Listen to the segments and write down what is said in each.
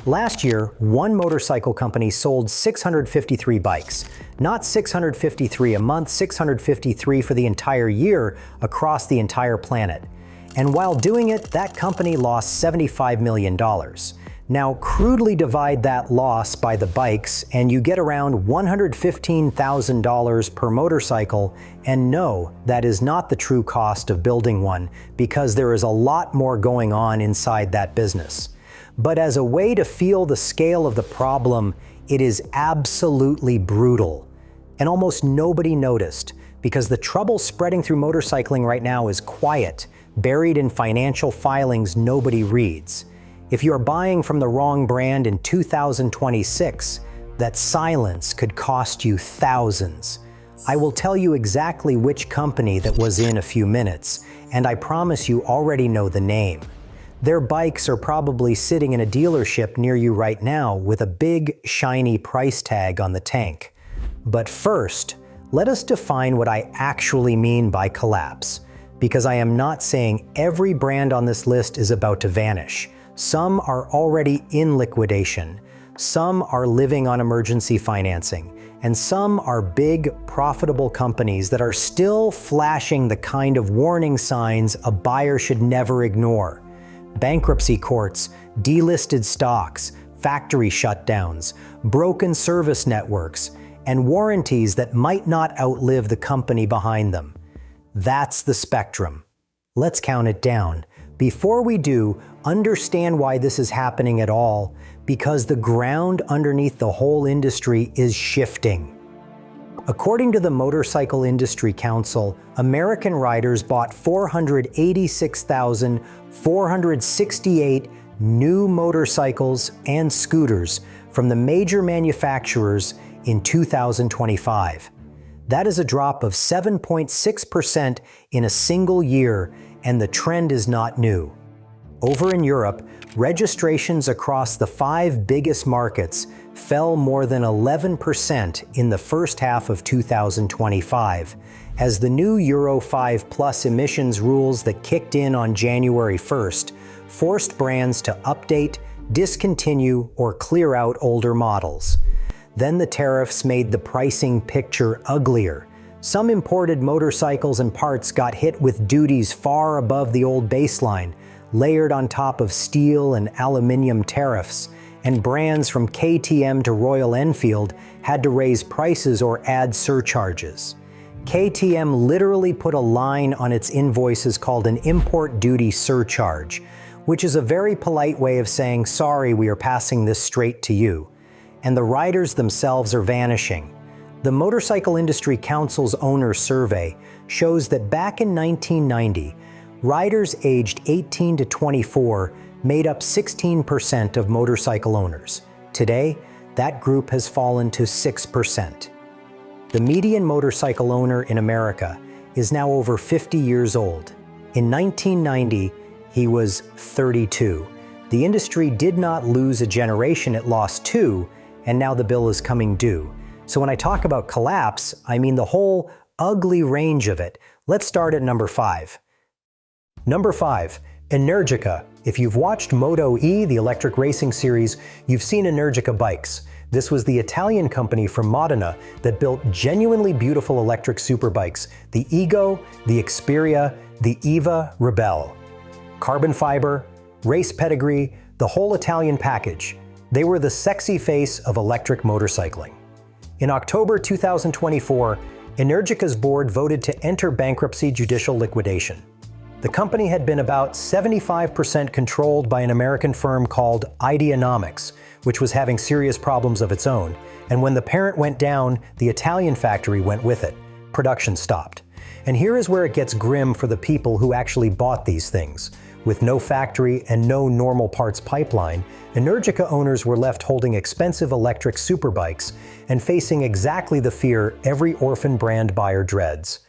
Last year, one motorcycle company sold 653 bikes. Not 653 a month, 653 for the entire year across the entire planet. And while doing it, that company lost $75 million. Now, crudely divide that loss by the bikes, and you get around $115,000 per motorcycle, and no, that is not the true cost of building one, because there is a lot more going on inside that business. But as a way to feel the scale of the problem, it is absolutely brutal. And almost nobody noticed, because the trouble spreading through motorcycling right now is quiet, buried in financial filings nobody reads. If you're buying from the wrong brand in 2026, that silence could cost you thousands. I will tell you exactly which company that was in a few minutes, and I promise you already know the name. Their bikes are probably sitting in a dealership near you right now with a big, shiny price tag on the tank. But first, let us define what I actually mean by collapse, because I am not saying every brand on this list is about to vanish. Some are already in liquidation, some are living on emergency financing, and some are big, profitable companies that are still flashing the kind of warning signs a buyer should never ignore. Bankruptcy courts, delisted stocks, factory shutdowns, broken service networks, and warranties that might not outlive the company behind them. That's the spectrum. Let's count it down. Before we do, understand why this is happening at all, because the ground underneath the whole industry is shifting. According to the Motorcycle Industry Council, American riders bought 486,468 new motorcycles and scooters from the major manufacturers in 2025. That is a drop of 7.6% in a single year, and the trend is not new. Over in Europe, registrations across the 5 biggest markets fell more than 11% in the first half of 2025, as the new Euro 5 Plus emissions rules that kicked in on January 1st forced brands to update, discontinue, or clear out older models. Then the tariffs made the pricing picture uglier. Some imported motorcycles and parts got hit with duties far above the old baseline, layered on top of steel and aluminium tariffs, and brands from KTM to Royal Enfield had to raise prices or add surcharges. KTM literally put a line on its invoices called an import duty surcharge, which is a very polite way of saying, sorry, we are passing this straight to you. And the riders themselves are vanishing. The Motorcycle Industry Council's owner survey shows that back in 1990, riders aged 18 to 24 made up 16% of motorcycle owners. Today, that group has fallen to 6%. The median motorcycle owner in America is now over 50 years old. In 1990, he was 32. The industry did not lose a generation, it lost 2, and now the bill is coming due. So when I talk about collapse, I mean the whole ugly range of it. Let's start at number 5. Number 5, Energica. If you've watched Moto E, the electric racing series, you've seen Energica bikes. This was the Italian company from Modena that built genuinely beautiful electric superbikes, the Ego, the Xperia, the Eva Rebelle. Carbon fiber, race pedigree, the whole Italian package. They were the sexy face of electric motorcycling. In October 2024, Energica's board voted to enter bankruptcy judicial liquidation. The company had been about 75% controlled by an American firm called Ideanomics, which was having serious problems of its own, and when the parent went down, the Italian factory went with it. Production stopped. And here is where it gets grim for the people who actually bought these things. With no factory and no normal parts pipeline, Energica owners were left holding expensive electric superbikes and facing exactly the fear every orphan brand buyer dreads.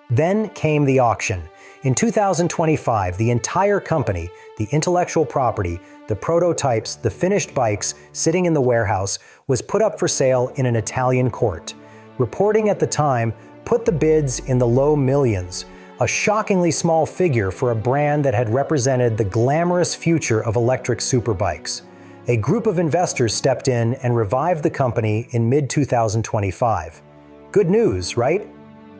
Then came the auction. In 2025, the entire company, the intellectual property, the prototypes, the finished bikes sitting in the warehouse, was put up for sale in an Italian court. Reporting at the time put the bids in the low millions, a shockingly small figure for a brand that had represented the glamorous future of electric superbikes. a group of investors stepped in and revived the company in mid-2025. Good news, right?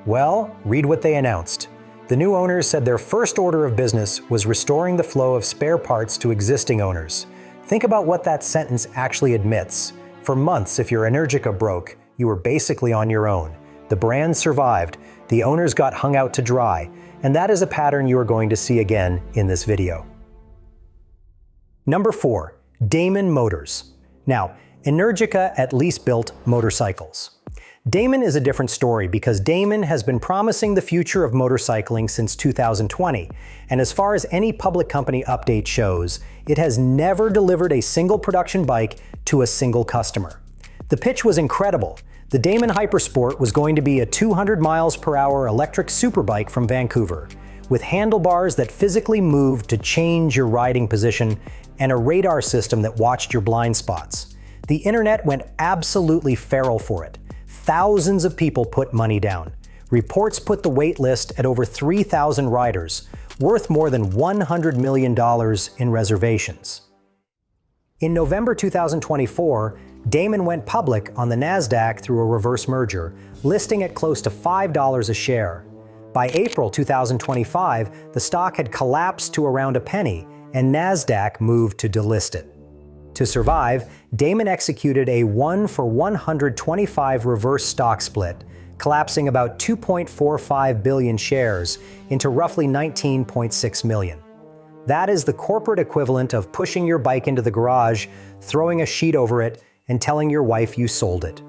Well, read what they announced. The new owners said their first order of business was restoring the flow of spare parts to existing owners. Think about what that sentence actually admits. For months, if your Energica broke, you were basically on your own. The brand survived, the owners got hung out to dry, and that is a pattern you are going to see again in this video. Number 4. Damon Motors. Now, Energica at least built motorcycles. Damon is a different story because Damon has been promising the future of motorcycling since 2020, and as far as any public company update shows, it has never delivered a single production bike to a single customer. The pitch was incredible. The Damon Hypersport was going to be a 200 miles per hour electric superbike from Vancouver, with handlebars that physically moved to change your riding position and a radar system that watched your blind spots. The internet went absolutely feral for it. Thousands of people put money down. Reports put the wait list at over 3,000 riders, worth more than $100 million in reservations. In November 2024, Damon went public on the NASDAQ through a reverse merger, listing at close to $5 a share. By April 2025, the stock had collapsed to around a penny, and NASDAQ moved to delist it. To survive, Damon executed a 1-for-125 reverse stock split, collapsing about 2.45 billion shares into roughly 19.6 million. That is the corporate equivalent of pushing your bike into the garage, throwing a sheet over it, and telling your wife you sold it.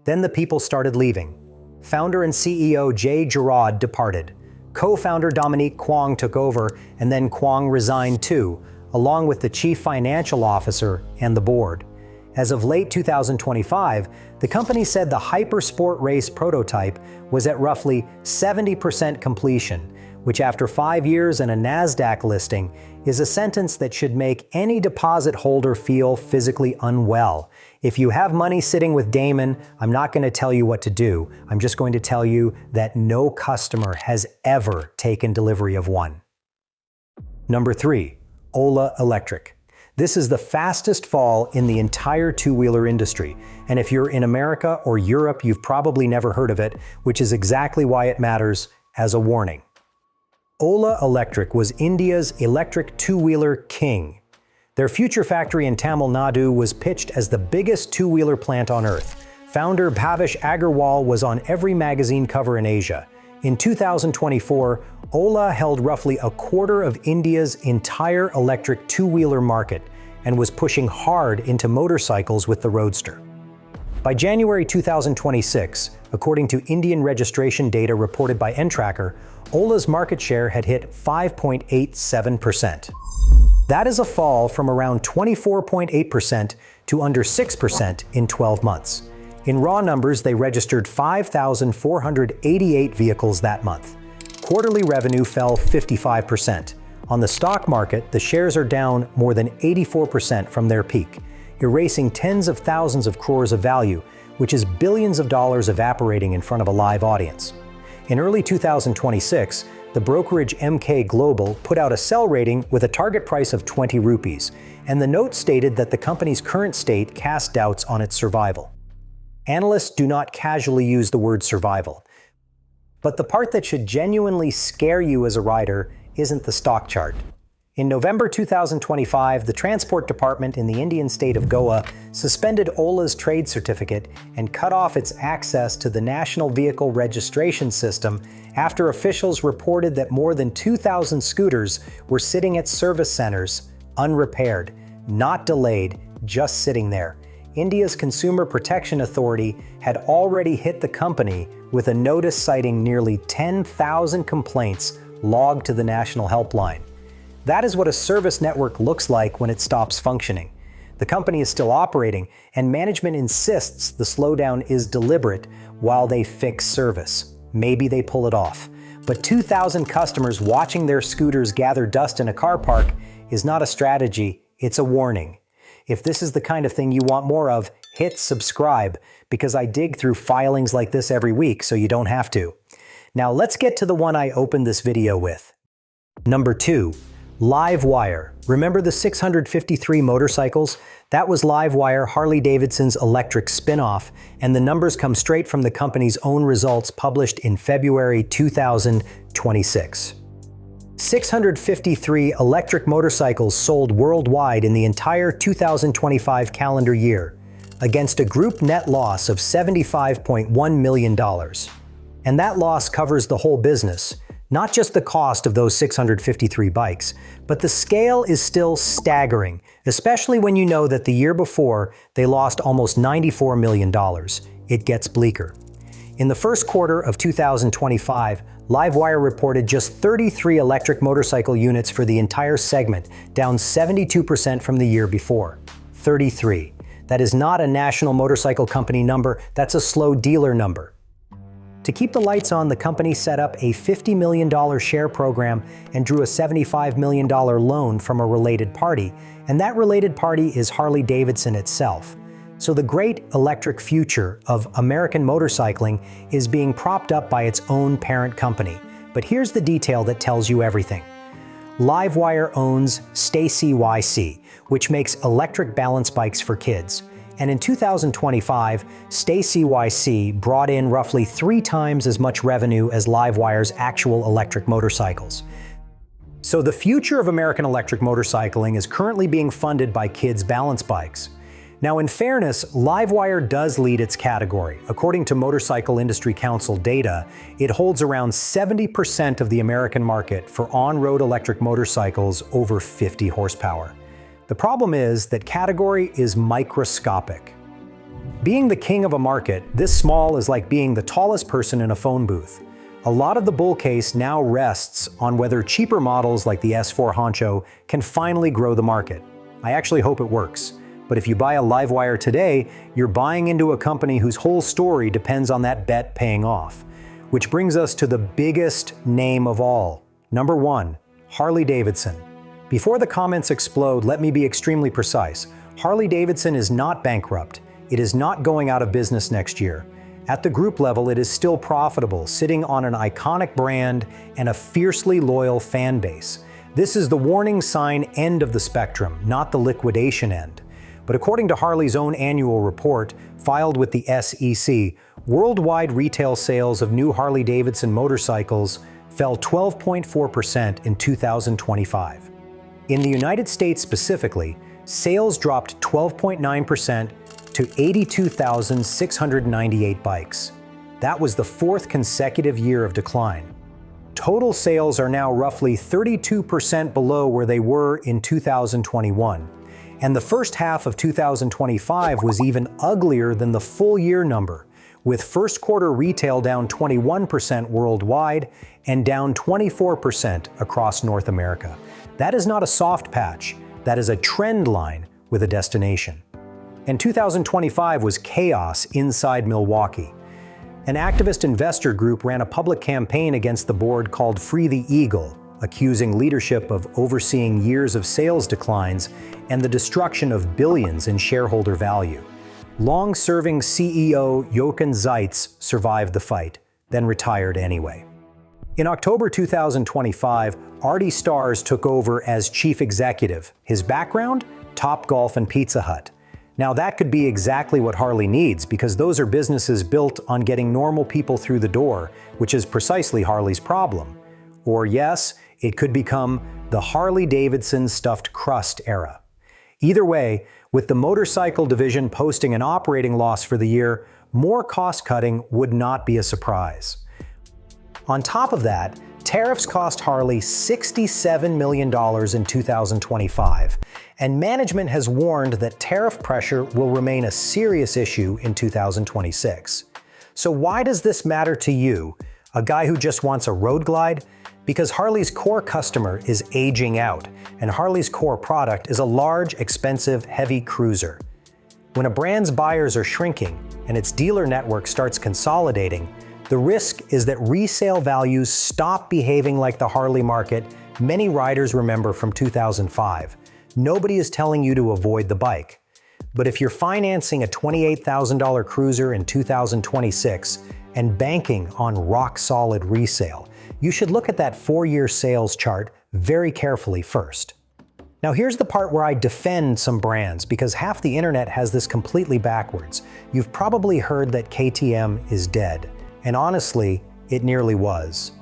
Then the people started leaving. Founder and CEO Jay Girard departed. Co-founder Dominique Kwong took over, and then Kwong resigned too, along with the chief financial officer and the board. As of late 2025, the company said the Hypersport race prototype was at roughly 70% completion, which after 5 years and a NASDAQ listing is a sentence that should make any deposit holder feel physically unwell. If you have money sitting with Damon, I'm not going to tell you what to do. I'm just going to tell you that no customer has ever taken delivery of one. Number 3. Ola Electric. This is the fastest fall in the entire two-wheeler industry, and if you're in America or Europe, you've probably never heard of it, which is exactly why it matters as a warning. Ola Electric was India's electric two-wheeler king. Their future factory in Tamil Nadu was pitched as the biggest two-wheeler plant on earth. Founder Bhavish Agarwal was on every magazine cover in Asia. In 2024, Ola held roughly a quarter of India's entire electric two-wheeler market and was pushing hard into motorcycles with the Roadster. By January 2026, according to Indian registration data reported by N-Tracker, Ola's market share had hit 5.87%. That is a fall from around 24.8% to under 6% in 12 months. In raw numbers, they registered 5,488 vehicles that month. Quarterly revenue fell 55%. On the stock market, the shares are down more than 84% from their peak, erasing tens of thousands of crores of value, which is billions of dollars evaporating in front of a live audience. In early 2026, the brokerage MK Global put out a sell rating with a target price of 20 rupees, and the note stated that the company's current state cast doubts on its survival. Analysts do not casually use the word survival. But the part that should genuinely scare you as a rider isn't the stock chart. In November 2025, the Transport Department in the Indian state of Goa suspended Ola's trade certificate and cut off its access to the National Vehicle Registration System after officials reported that more than 2,000 scooters were sitting at service centers, unrepaired, not delayed, just sitting there. India's Consumer Protection Authority had already hit the company with a notice citing nearly 10,000 complaints logged to the national helpline. That is what a service network looks like when it stops functioning. The company is still operating, and management insists the slowdown is deliberate while they fix service. Maybe they pull it off. But 2,000 customers watching their scooters gather dust in a car park is not a strategy, it's a warning. If this is the kind of thing you want more of, hit subscribe, because I dig through filings like this every week so you don't have to. Now let's get to the one I opened this video with. Number 2. LiveWire. Remember the 653 motorcycles? That was LiveWire, Harley-Davidson's electric spin-off, and the numbers come straight from the company's own results published in February 2026. 653 electric motorcycles sold worldwide in the entire 2025 calendar year, against a group net loss of $75.1 million. And that loss covers the whole business, not just the cost of those 653 bikes, but the scale is still staggering, especially when you know that the year before they lost almost $94 million. It gets bleaker. In the first quarter of 2025, LiveWire reported just 33 electric motorcycle units for the entire segment, down 72% from the year before. 33. That is not a national motorcycle company number, that's a slow dealer number. To keep the lights on, the company set up a $50 million share program and drew a $75 million loan from a related party, and that related party is Harley-Davidson itself. So the great electric future of American motorcycling is being propped up by its own parent company. But here's the detail that tells you everything. LiveWire owns Stacy YC, which makes electric balance bikes for kids. And in 2025, Stacy YC brought in roughly 3 times as much revenue as LiveWire's actual electric motorcycles. So the future of American electric motorcycling is currently being funded by kids' balance bikes. Now, in fairness, LiveWire does lead its category. According to Motorcycle Industry Council data, it holds around 70% of the American market for on-road electric motorcycles over 50 horsepower. The problem is that category is microscopic. Being the king of a market this small is like being the tallest person in a phone booth. A lot of the bull case now rests on whether cheaper models like the S4 Honcho can finally grow the market. I actually hope it works. But if you buy a LiveWire today, you're buying into a company whose whole story depends on that bet paying off. Which brings us to the biggest name of all. Number 1, Harley-Davidson. Before the comments explode, let me be extremely precise. Harley-Davidson is not bankrupt. It is not going out of business next year. At the group level, it is still profitable, sitting on an iconic brand and a fiercely loyal fan base. This is the warning sign end of the spectrum, not the liquidation end. But according to Harley's own annual report, filed with the SEC, worldwide retail sales of new Harley-Davidson motorcycles fell 12.4% in 2025. In the United States specifically, sales dropped 12.9% to 82,698 bikes. That was the 4th consecutive year of decline. Total sales are now roughly 32% below where they were in 2021. And the first half of 2025 was even uglier than the full year number, with first quarter retail down 21% worldwide and down 24% across North America. That is not a soft patch, that is a trend line with a destination. And 2025 was chaos inside Milwaukee. An activist investor group ran a public campaign against the board called Free the Eagle, accusing leadership of overseeing years of sales declines and the destruction of billions in shareholder value. Long-serving CEO Jochen Zeitz survived the fight, then retired anyway. In October 2025, Artie Starrs took over as chief executive. His background? Topgolf and Pizza Hut. Now that could be exactly what Harley needs, because those are businesses built on getting normal people through the door, which is precisely Harley's problem. Or yes, it could become the Harley-Davidson stuffed crust era. Either way, with the motorcycle division posting an operating loss for the year, more cost-cutting would not be a surprise. On top of that, tariffs cost Harley $67 million in 2025, and management has warned that tariff pressure will remain a serious issue in 2026. So why does this matter to you, a guy who just wants a road glide? Because Harley's core customer is aging out, and Harley's core product is a large, expensive, heavy cruiser. When a brand's buyers are shrinking and its dealer network starts consolidating, the risk is that resale values stop behaving like the Harley market many riders remember from 2005. Nobody is telling you to avoid the bike. But if you're financing a $28,000 cruiser in 2026 and banking on rock-solid resale, you should look at that 4-year sales chart very carefully first. Now here's the part where I defend some brands, because half the internet has this completely backwards. You've probably heard that KTM is dead, and honestly, it nearly was.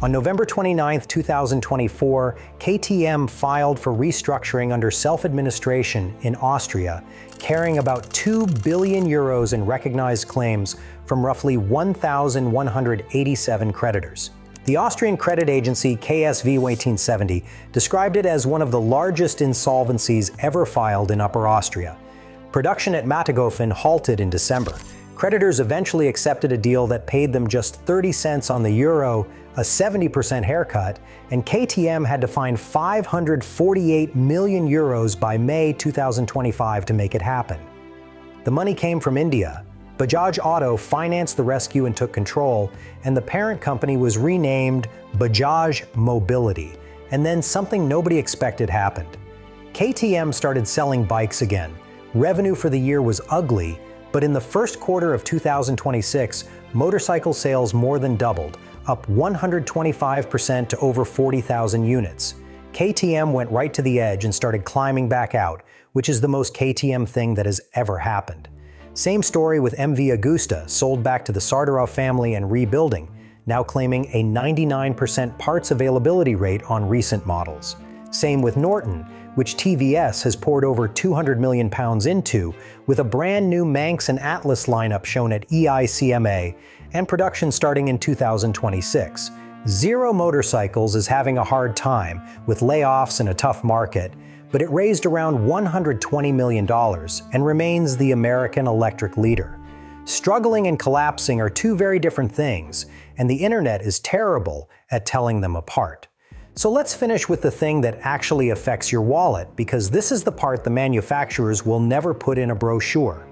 On November 29, 2024, KTM filed for restructuring under self-administration in Austria, carrying about 2 billion euros in recognized claims from roughly 1,187 creditors. The Austrian credit agency KSV 1870 described it as one of the largest insolvencies ever filed in Upper Austria. Production at Mattighofen halted in December. Creditors eventually accepted a deal that paid them just 30 cents on the euro, a 70% haircut, and KTM had to find 548 million euros by May 2025 to make it happen. The money came from India. Bajaj Auto financed the rescue and took control, and the parent company was renamed Bajaj Mobility, and then something nobody expected happened. KTM started selling bikes again. Revenue for the year was ugly, but in the first quarter of 2026, motorcycle sales more than doubled, up 125% to over 40,000 units. KTM went right to the edge and started climbing back out, which is the most KTM thing that has ever happened. Same story with MV Agusta, sold back to the Sardarov family and rebuilding, now claiming a 99% parts availability rate on recent models. Same with Norton, which TVS has poured over £200 million into, with a brand new Manx and Atlas lineup shown at EICMA, and production starting in 2026. Zero Motorcycles is having a hard time, with layoffs and a tough market, but it raised around $120 million and remains the American electric leader. Struggling and collapsing are two very different things, and the internet is terrible at telling them apart. So let's finish with the thing that actually affects your wallet, because this is the part the manufacturers will never put in a brochure.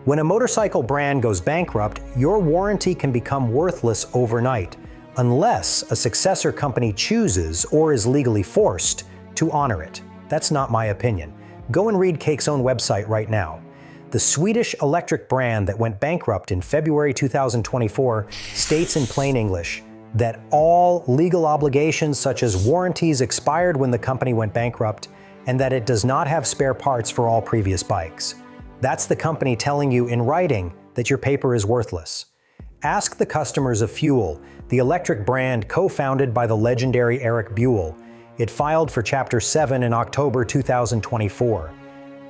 When a motorcycle brand goes bankrupt, your warranty can become worthless overnight, unless a successor company chooses, or is legally forced, to honor it. That's not my opinion. Go and read Cake's own website right now. The Swedish electric brand that went bankrupt in February 2024 states in plain English that all legal obligations such as warranties expired when the company went bankrupt, and that it does not have spare parts for all previous bikes. That's the company telling you in writing that your paper is worthless. Ask the customers of Fuel, the electric brand co-founded by the legendary Eric Buell. It filed for Chapter 7 in October 2024.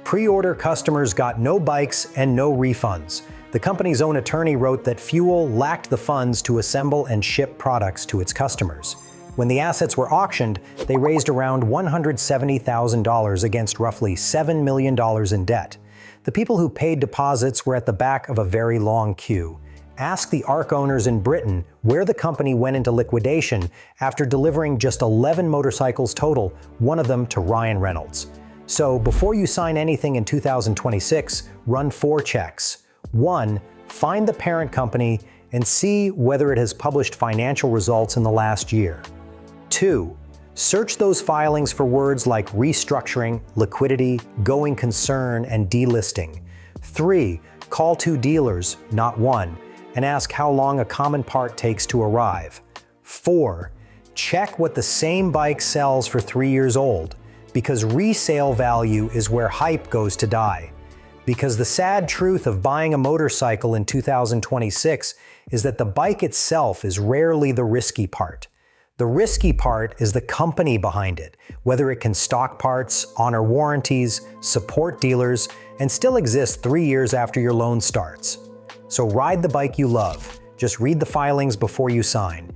Pre-order customers got no bikes and no refunds. The company's own attorney wrote that Fuel lacked the funds to assemble and ship products to its customers. When the assets were auctioned, they raised around $170,000 against roughly $7 million in debt. The people who paid deposits were at the back of a very long queue. Ask the ARC owners in Britain where the company went into liquidation after delivering just 11 motorcycles total, one of them to Ryan Reynolds. So before you sign anything in 2026, run 4 checks. 1. Find the parent company and see whether it has published financial results in the last year. 2. Search those filings for words like restructuring, liquidity, going concern, and delisting. 3. Call 2 dealers, not 1, and ask how long a common part takes to arrive. 4. Check what the same bike sells for 3 years old, because resale value is where hype goes to die. Because the sad truth of buying a motorcycle in 2026 is that the bike itself is rarely the risky part. The risky part is the company behind it, whether it can stock parts, honor warranties, support dealers, and still exist 3 years after your loan starts. So ride the bike you love. Just read the filings before you sign.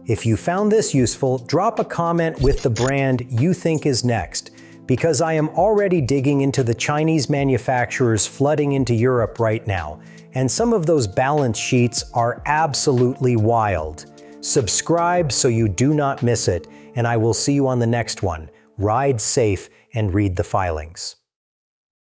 If you found this useful, drop a comment with the brand you think is next, because I am already digging into the Chinese manufacturers flooding into Europe right now, and some of those balance sheets are absolutely wild. Subscribe so you do not miss it, and I will see you on the next one. Ride safe and read the filings.